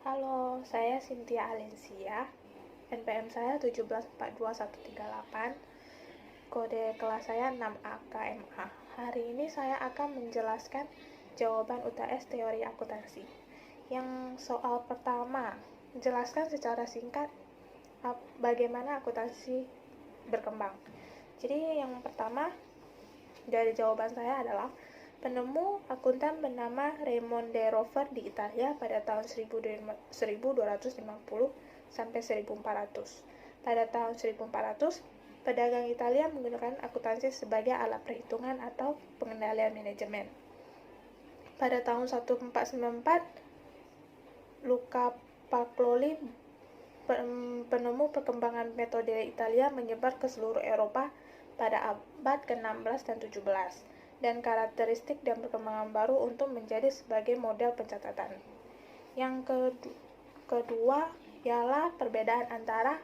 Halo, saya Cynthia Alensia. NPM saya 1742138. Kode kelas saya 6AKMA. Hari ini saya akan menjelaskan jawaban UTS teori akuntansi. Yang soal pertama, menjelaskan secara singkat bagaimana akuntansi berkembang. Jadi yang pertama dari jawaban saya adalah penemu akuntan bernama Raymond de Rover di Italia pada tahun 1250 sampai 1400. Pada tahun 1400, pedagang Italia menggunakan akuntansi sebagai alat perhitungan atau pengendalian manajemen. Pada tahun 1494, Luca Pacioli, penemu perkembangan metode Italia, menyebar ke seluruh Eropa pada abad ke-16 dan 17, dan karakteristik dan perkembangan baru untuk menjadi sebagai model pencatatan. Yang kedua ialah perbedaan antara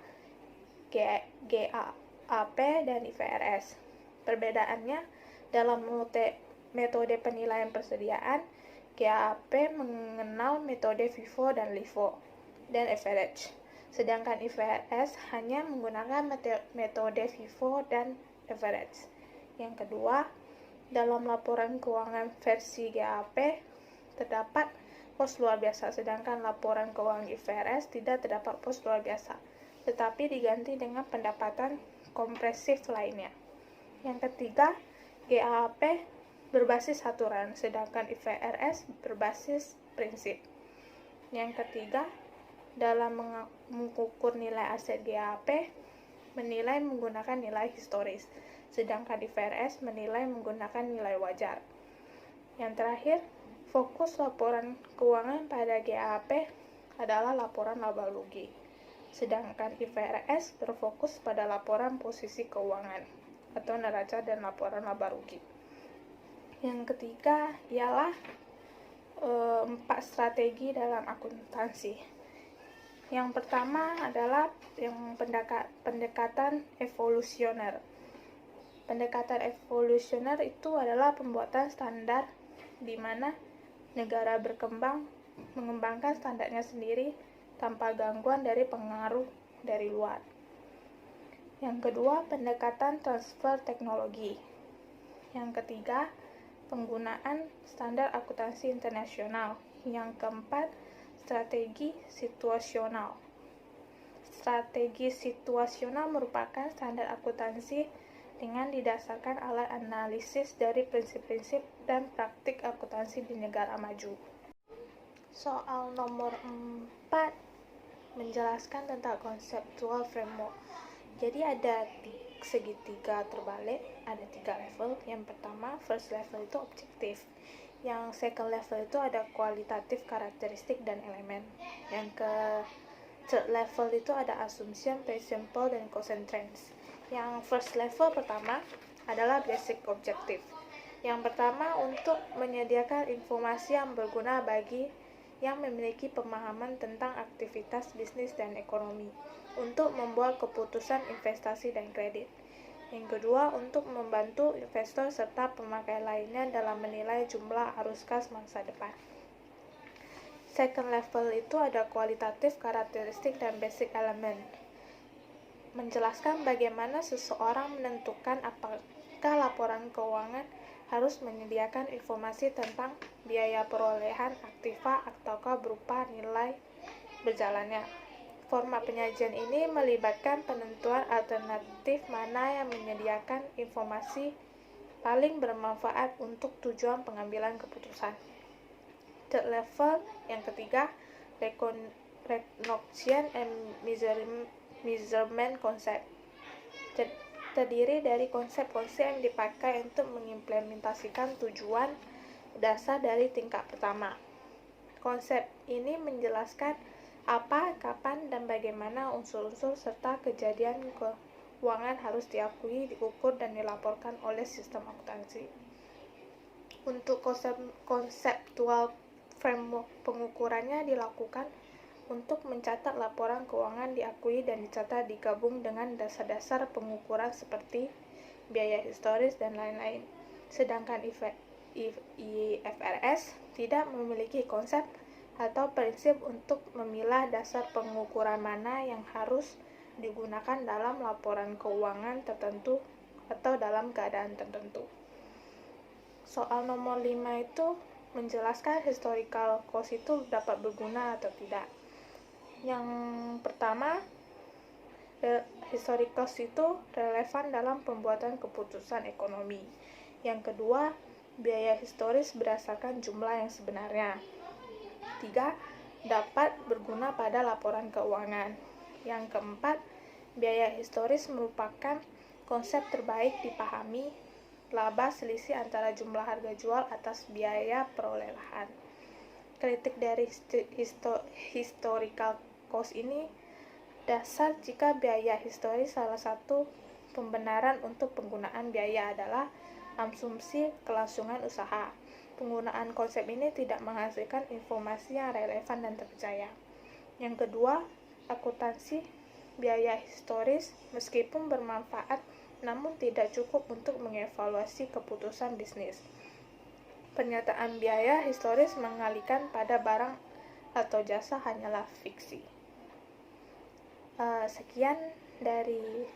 GAAP dan IFRS. Perbedaannya dalam metode penilaian persediaan, GAAP mengenal metode FIFO dan LIFO dan average, sedangkan IFRS hanya menggunakan metode FIFO dan average. Yang kedua, dalam laporan keuangan versi GAAP terdapat pos luar biasa, sedangkan laporan keuangan IFRS tidak terdapat pos luar biasa, tetapi diganti dengan pendapatan kompresif lainnya. Yang ketiga, GAAP berbasis aturan, sedangkan IFRS berbasis prinsip. Yang ketiga, dalam mengukur nilai aset GAAP, menilai menggunakan nilai historis, sedangkan IFRS menilai menggunakan nilai wajar. Yang terakhir, fokus laporan keuangan pada GAAP adalah laporan laba rugi, sedangkan IFRS berfokus pada laporan posisi keuangan atau neraca dan laporan laba rugi. Yang ketiga ialah 4 strategi dalam akuntansi. Yang pertama adalah pendekatan evolusioner. Pendekatan evolusioner itu adalah pembuatan standar di mana negara berkembang mengembangkan standarnya sendiri tanpa gangguan dari pengaruh dari luar. Yang kedua, pendekatan transfer teknologi. Yang ketiga, penggunaan standar akuntansi internasional. Yang keempat, strategi situasional. Strategi situasional merupakan standar akuntansi dengan didasarkan alat analisis dari prinsip-prinsip dan praktik akuntansi di negara maju. Soal nomor 4 menjelaskan tentang conceptual framework. Jadi ada segitiga terbalik, ada 3 level. Yang pertama, first level itu objektif. Yang second level itu ada kualitatif, karakteristik, dan elemen. Yang ke third level itu ada assumption, principle, dan constraints. Yang first level pertama adalah basic objective. Yang pertama, untuk menyediakan informasi yang berguna bagi yang memiliki pemahaman tentang aktivitas bisnis dan ekonomi, untuk membuat keputusan investasi dan kredit. Yang kedua, untuk membantu investor serta pemakai lainnya dalam menilai jumlah arus kas masa depan. Second level itu ada kualitatif, karakteristik, dan basic element. Menjelaskan bagaimana seseorang menentukan apakah laporan keuangan harus menyediakan informasi tentang biaya perolehan aktiva ataukah berupa nilai berjalannya. Format penyajian ini melibatkan penentuan alternatif mana yang menyediakan informasi paling bermanfaat untuk tujuan pengambilan keputusan. Third level yang ketiga, recognition and measurement concept. Terdiri dari konsep-konsep yang dipakai untuk mengimplementasikan tujuan dasar dari tingkat pertama. Konsep ini menjelaskan apa, kapan, dan bagaimana unsur-unsur serta kejadian keuangan harus diakui, diukur, dan dilaporkan oleh sistem akuntansi. Untuk konseptual framework, pengukurannya dilakukan untuk mencatat laporan keuangan diakui dan dicatat digabung dengan dasar-dasar pengukuran seperti biaya historis dan lain-lain. Sedangkan IFRS tidak memiliki konsep atau prinsip untuk memilah dasar pengukuran mana yang harus digunakan dalam laporan keuangan tertentu atau dalam keadaan tertentu. Soal nomor 5 itu menjelaskan historical cost itu dapat berguna atau tidak. Yang pertama, historical cost itu relevan dalam pembuatan keputusan ekonomi. Yang kedua, biaya historis berdasarkan jumlah yang sebenarnya. 3. Dapat berguna pada laporan keuangan. Yang keempat, biaya historis merupakan konsep terbaik dipahami laba selisih antara jumlah harga jual atas biaya perolehan. Kritik dari historical cost ini dasar jika biaya historis salah satu pembenaran untuk penggunaan biaya adalah asumsi kelangsungan usaha. Penggunaan konsep ini tidak menghasilkan informasi yang relevan dan terpercaya. Yang kedua, akuntansi biaya historis meskipun bermanfaat namun tidak cukup untuk mengevaluasi keputusan bisnis. Pernyataan biaya historis mengalihkan pada barang atau jasa hanyalah fiksi. Sekian dari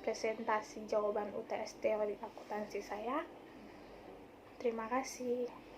presentasi jawaban UTS teori akuntansi saya. Terima kasih.